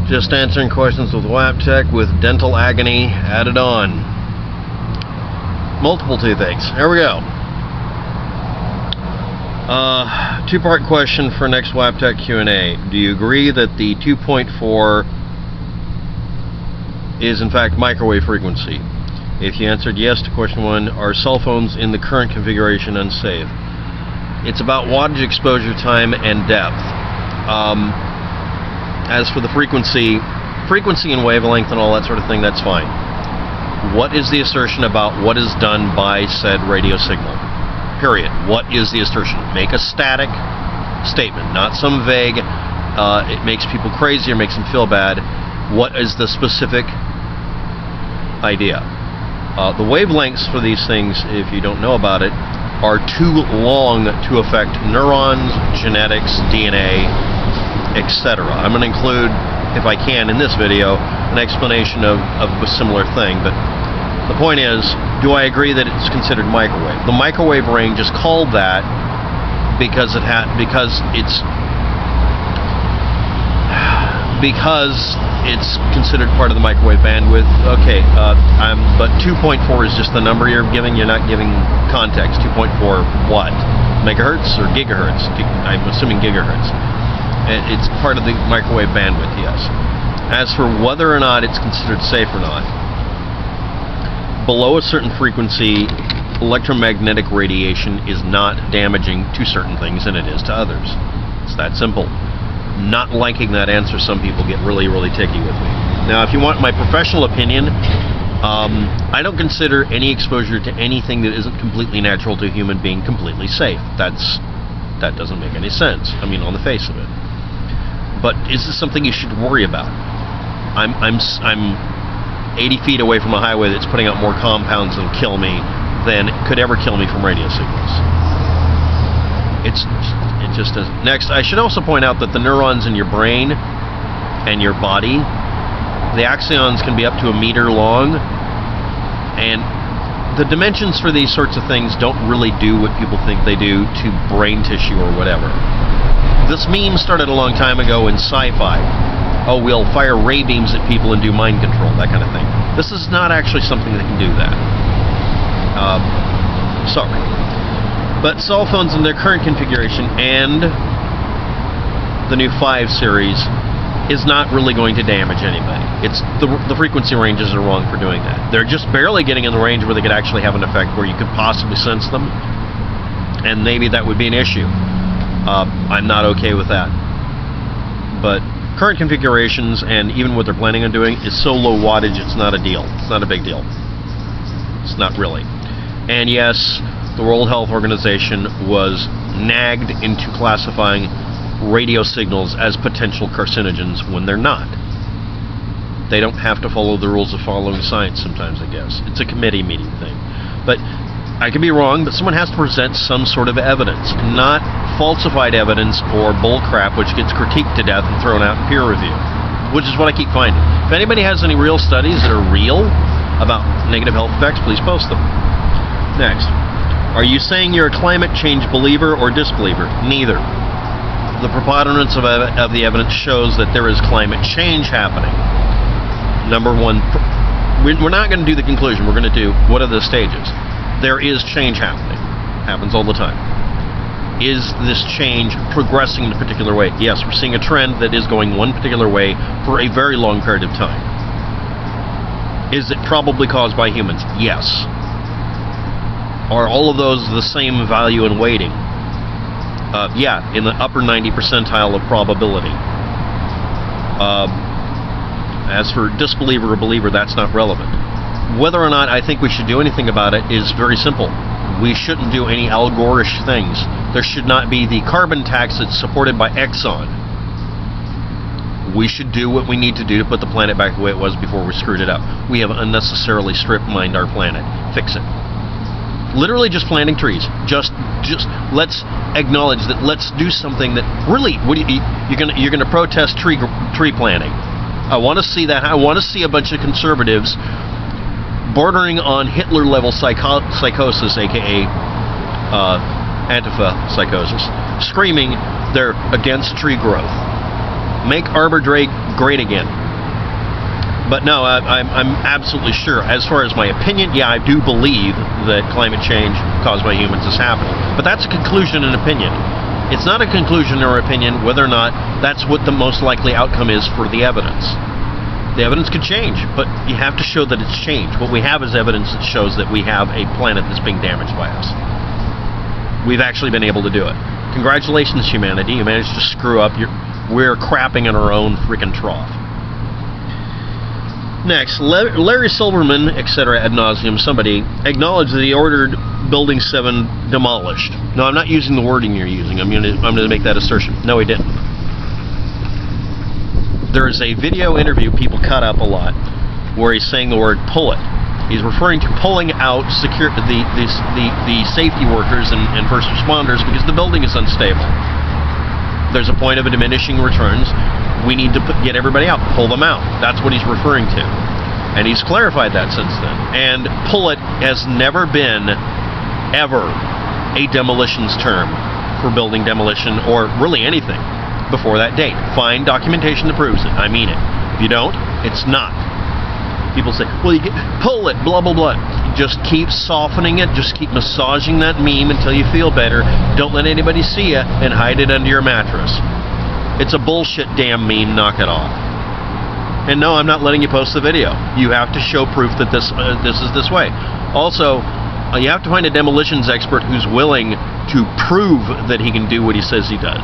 Just answering questions with WAPTEK with dental agony added on. Multiple toothaches. Here we go. Two-part question for next WAPTEK Q&A. Do you agree that the 2.4 is in fact microwave frequency? If you answered yes to question 1, are cell phones in the current configuration unsafe? It's about wattage exposure time and depth. As for the frequency and wavelength and all that sort of thing, that's fine. What is the assertion about what is done by said radio signal? Period. What is the assertion? Make a static statement, not some vague, it makes people crazy or makes them feel bad. What is the specific idea? The wavelengths for these things, if you don't know about it, are too long to affect neurons, genetics, DNA, etc. I'm going to include, if I can, in this video, an explanation of a similar thing, but the point is, do I agree that it's considered microwave? The microwave range is called that because it's considered part of the microwave bandwidth. Okay, but 2.4 is just the number you're giving. You're not giving context. 2.4 what? Megahertz or gigahertz? I'm assuming gigahertz. It's part of the microwave bandwidth, yes. As for whether or not it's considered safe or not, below a certain frequency, electromagnetic radiation is not damaging to certain things than it is to others. It's that simple. Not liking that answer, some people get really, really ticky with me. Now, if you want my professional opinion, I don't consider any exposure to anything that isn't completely natural to a human being completely safe. That doesn't make any sense. I mean, on the face of it. But is this something you should worry about? I'm 80 feet away from a highway that's putting out more compounds that'll kill me than could ever kill me from radio signals. It just doesn't. Next, I should also point out that the neurons in your brain and your body, the axons can be up to 1 meter long, and the dimensions for these sorts of things don't really do what people think they do to brain tissue or whatever. This meme started a long time ago in sci-fi. Oh, we'll fire ray beams at people and do mind control, that kind of thing. This is not actually something that can do that. Sorry. But cell phones in their current configuration and the new 5 series is not really going to damage anybody. It's the frequency ranges are wrong for doing that. They're just barely getting in the range where they could actually have an effect where you could possibly sense them, and maybe that would be an issue. I'm not okay with that. But current configurations and even what they're planning on doing is so low wattage, it's not a deal. It's not a big deal. It's not really. And yes, the World Health Organization was nagged into classifying radio signals as potential carcinogens when they're not. They don't have to follow the rules of following science sometimes, I guess. It's a committee meeting thing. But I could be wrong, but someone has to present some sort of evidence, not falsified evidence or bull crap which gets critiqued to death and thrown out in peer review, which is what I keep finding. If anybody has any real studies that are real about negative health effects, please post them. Next, are you saying you're a climate change believer or disbeliever? Neither. The preponderance of the evidence shows that there is climate change happening. Number one, we're not going to do the conclusion. We're going to do what are the stages. There is change happening. Happens all the time. Is this change progressing in a particular way? Yes, we're seeing a trend that is going one particular way for a very long period of time. Is it probably caused by humans? Yes. Are all of those the same value and weighting? Yeah, in the upper 90 percentile of probability. As for disbeliever or believer, that's not relevant. Whether or not I think we should do anything about it is very simple. We shouldn't do any Al Gore-ish things. There should not be the carbon tax that's supported by Exxon. We should do what we need to do to put the planet back the way it was before we screwed it up. We have unnecessarily strip-mined our planet. Fix it. Literally just planting trees. Just let's acknowledge that. Let's do something that really. What do you're gonna protest tree planting? I want to see that. I want to see a bunch of conservatives bordering on Hitler-level psychosis, aka Antifa psychosis, screaming they're against tree growth. Make Arbor Day great again. But no, I'm absolutely sure. As far as my opinion, yeah, I do believe that climate change caused by humans is happening. But that's a conclusion and opinion. It's not a conclusion or opinion whether or not that's what the most likely outcome is for the evidence. The evidence could change, but you have to show that it's changed. What we have is evidence that shows that we have a planet that's being damaged by us. We've actually been able to do it. Congratulations, humanity. You managed to screw up. We're crapping in our own freaking trough. Next, Larry Silverman, etc. ad nauseum, somebody acknowledged that he ordered Building 7 demolished. No, I'm not using the wording you're using. I'm going to make that assertion. No, he didn't. There is a video interview people cut up a lot where he's saying the word pull it. He's referring to pulling out the safety workers and first responders because the building is unstable. There's a point of a diminishing returns. We need to get everybody out, pull them out. That's what he's referring to. And he's clarified that since then. And pull it has never been, ever, a demolitions term for building demolition or really anything before that date. Find documentation that proves it. I mean it. If you don't, it's not. People say, well, you pull it, blah, blah, blah. Just keep softening it. Just keep massaging that meme until you feel better. Don't let anybody see it and hide it under your mattress. It's a bullshit damn meme. Knock it off. And no, I'm not letting you post the video. You have to show proof that this is this way. Also, you have to find a demolitions expert who's willing to prove that he can do what he says he does.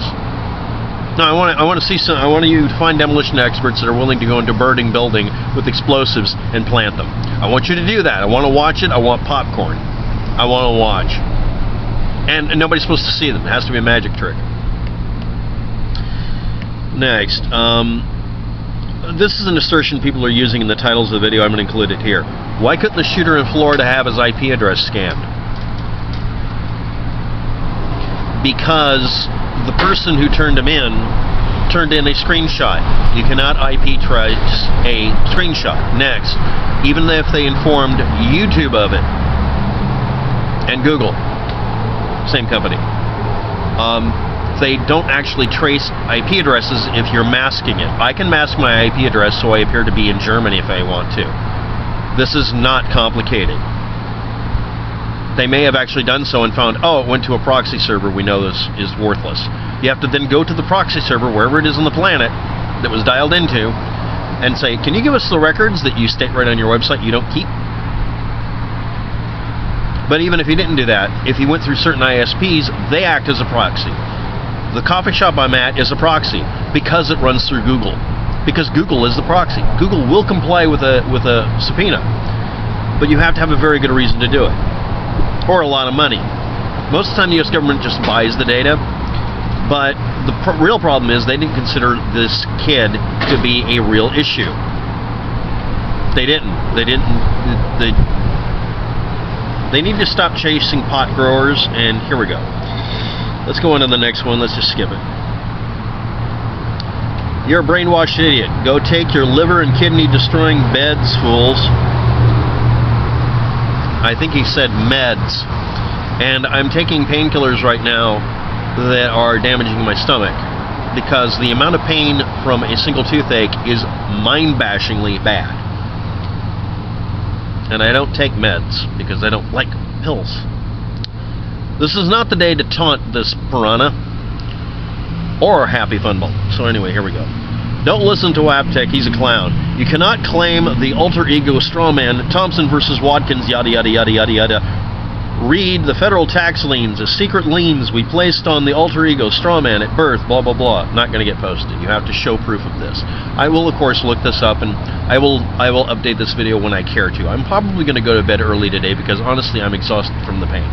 No, I want you to find demolition experts that are willing to go into a burning building with explosives and plant them. I want you to do that. I want to watch it. I want popcorn. I want to watch. And nobody's supposed to see them. It has to be a magic trick. Next, this is an assertion people are using in the titles of the video. I'm going to include it here. Why couldn't the shooter in Florida have his IP address scanned? Because the person who turned him in turned in a screenshot. You cannot IP trace a screenshot. Next, even if they informed YouTube of it and Google, same company, they don't actually trace IP addresses if you're masking it. I can mask my IP address so I appear to be in Germany if I want to. This is not complicated. They may have actually done so and found, oh, it went to a proxy server. We know this is worthless. You have to then go to the proxy server, wherever it is on the planet that was dialed into, and say, can you give us the records that you state right on your website you don't keep? But even if you didn't do that, if you went through certain ISPs, they act as a proxy. The coffee shop I'm at is a proxy because it runs through Google. Because Google is the proxy. Google will comply with a subpoena. But you have to have a very good reason to do it. Or a lot of money. Most of the time the U.S. government just buys the data. But the real problem is they didn't consider this kid to be a real issue. They didn't. They need to stop chasing pot growers, and here we go. Let's go on to the next one. Let's just skip it. You're a brainwashed idiot. Go take your liver and kidney destroying meds, fools. I think he said meds. And I'm taking painkillers right now that are damaging my stomach because the amount of pain from a single toothache is mind-bashingly bad. And I don't take meds because I don't like pills. This is not the day to taunt this piranha or Happy Funball. So anyway, here we go. Don't listen to WAPTEK, he's a clown. You cannot claim the alter ego strawman, Thompson versus Watkins, yada yada yada yada yada. Read the federal tax liens, the secret liens we placed on the alter ego strawman at birth, blah blah blah. Not going to get posted. You have to show proof of this. I will of course look this up and I will update this video when I care to. I'm probably going to go to bed early today because honestly I'm exhausted from the pain.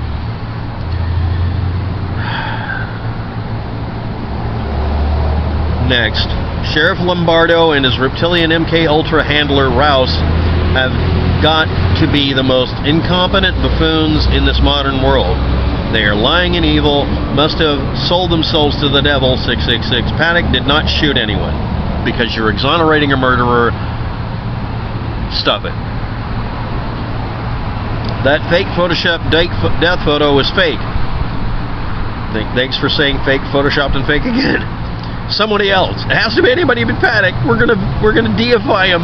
Next, Sheriff Lombardo and his reptilian MK Ultra handler Rouse have got to be the most incompetent buffoons in this modern world. They are lying and evil, must have sold themselves to the devil, 666. Paddock did not shoot anyone. Because you're exonerating a murderer, stop it. That fake Photoshop death photo is fake. Thanks for saying fake, photoshopped, and fake again. Somebody else. It has to be anybody but Paddock. We're gonna deify him.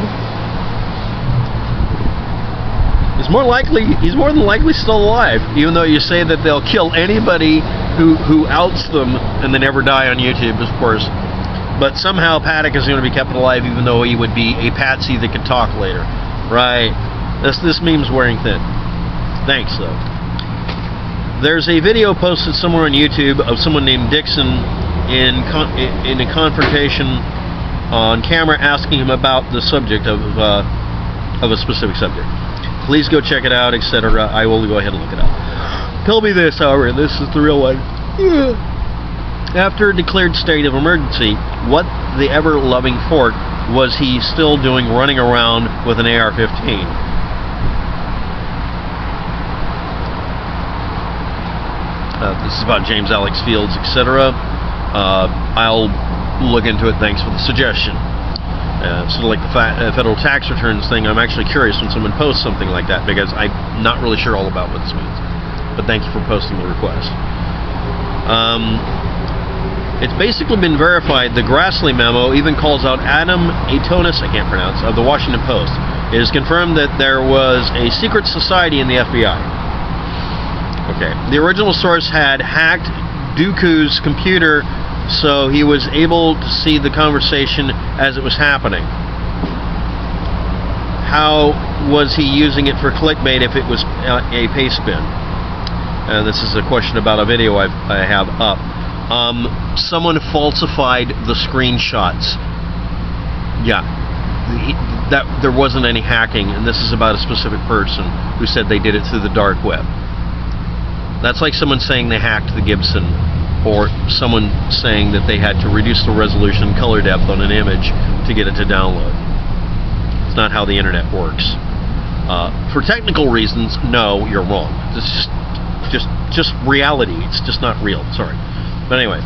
he's more than likely still alive, even though you say that they'll kill anybody who outs them and they never die on YouTube, of course. But somehow WAPTEK is going to be kept alive, even though he would be a patsy that could talk later. Right. This meme's wearing thin. Thanks, though. There's a video posted somewhere on YouTube of someone named Dixon in a confrontation on camera, asking him about the subject of a specific subject. Please go check it out, etc. I will go ahead and look it up. Tell me this, however, this is the real one. After a declared state of emergency, what the ever-loving fork was he still doing running around with an AR-15? This is about James Alex Fields, etc. I'll look into it. Thanks for the suggestion. Sort of like the federal tax returns thing, I'm actually curious when someone posts something like that, because I'm not really sure all about what this means. But thank you for posting the request. It's basically been verified. The Grassley memo even calls out Adam Atonis, I can't pronounce, of the Washington Post. It is confirmed that there was a secret society in the FBI. Okay. The original source had hacked Dooku's computer, so he was able to see the conversation as it was happening. How was he using it for clickbait if it was a paste bin? This is a question about a video I have up. Someone falsified the screenshots. Yeah, there wasn't any hacking, and this is about a specific person who said they did it through the dark web. That's like someone saying they hacked the Gibson, or someone saying that they had to reduce the resolution color depth on an image to get it to download. It's not how the internet works. For technical reasons, no, you're wrong. It's just reality. It's just not real. Sorry. But anyway,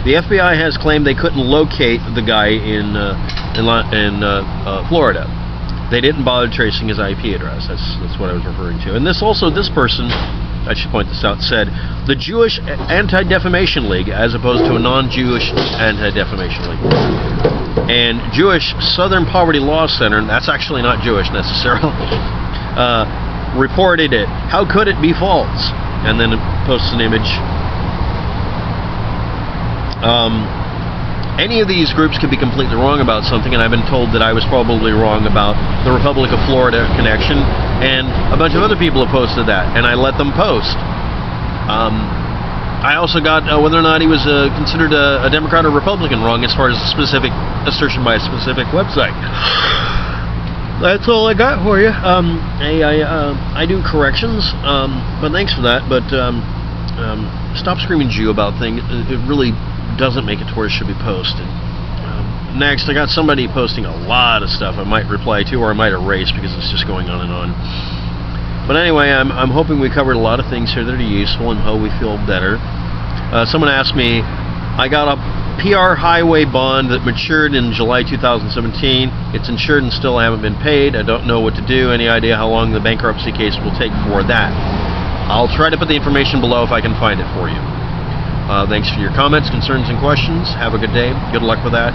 the FBI has claimed they couldn't locate the guy in Florida. They didn't bother tracing his IP address. That's what I was referring to. And this person, I should point this out, said the Jewish Anti-Defamation League as opposed to a non-Jewish Anti-Defamation League. And Jewish Southern Poverty Law Center, that's actually not Jewish necessarily, reported it. How could it be false? And then it posts an image. Any of these groups could be completely wrong about something, and I've been told that I was probably wrong about the Republic of Florida connection, and a bunch of other people have posted that, and I let them post. I also got whether or not he was considered a Democrat or Republican wrong as far as a specific assertion by a specific website. That's all I got for you. I do corrections, but thanks for that. But stop screaming Jew about things. It really doesn't make it to where it should be posted. Next, I got somebody posting a lot of stuff I might reply to, or I might erase because it's just going on and on. But anyway, I'm hoping we covered a lot of things here that are useful and hope we feel better. Someone asked me, I got a PR highway bond that matured in July 2017. It's insured and still haven't been paid. I don't know what to do. Any idea how long the bankruptcy case will take for that? I'll try to put the information below if I can find it for you. Thanks for your comments, concerns, and questions. Have a good day. Good luck with that.